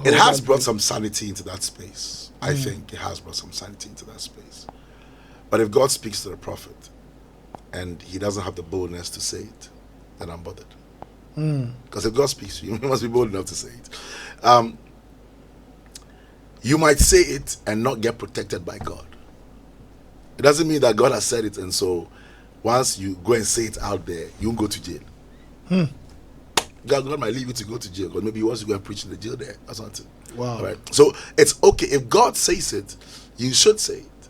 It has brought some sanity into that space. I think it has brought some sanity into that space. But if God speaks to the prophet and he doesn't have the boldness to say it, then I'm bothered. Because if God speaks to you, he must be bold enough to say it. You might say it and not get protected by God. It doesn't mean that God has said it, and so once you go and say it out there, you won't go to jail. God might leave you to go to jail because maybe he wants to go and preach in the jail there or something. Wow. All right. So it's okay. If God says it, you should say it.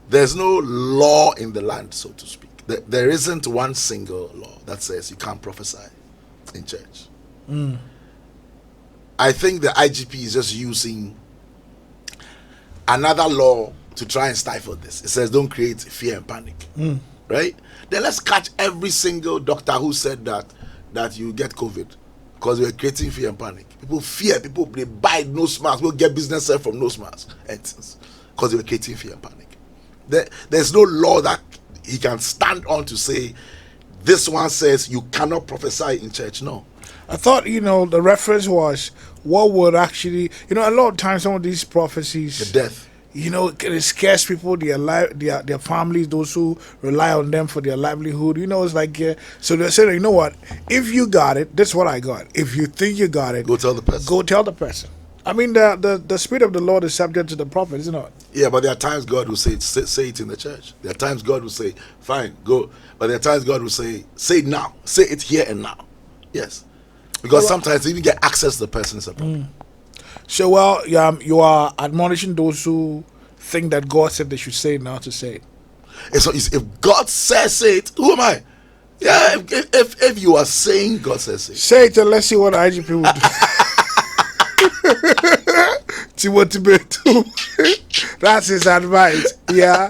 There's no law in the land, so to speak. There isn't one single law that says you can't prophesy in church. I think the IGP is just using another law to try and stifle this. It says don't create fear and panic. Right? Then let's catch every single doctor who said that you get COVID because we're creating fear and panic. People fear, people they buy nose masks, people get business from nose masks because they were creating fear and panic. There's no law that he can stand on to say this one says you cannot prophesy in church. No. I thought, the reference was what would actually, a lot of times some of these prophecies, The death. It scares people, their families, those who rely on them for their livelihood. It's like, so they're saying, you know what, if you got it, this is what I got. If you think you got it, Go tell the person. go tell the person. I mean, the spirit of the Lord is subject to the prophet, isn't it? Yeah, but there are times God will say it in the church. There are times God will say, fine, go. But there are times God will say it now. Say it here and now. Yes. Because sometimes you even get access to the person is a problem. So, you are admonishing those who think that God said they should say it now to say it. And so if God says say it, who am I? Yeah, if you are saying God says say it. Say it and let's see what the IGP will do. Timothy Bentum. That's his advice. Yeah.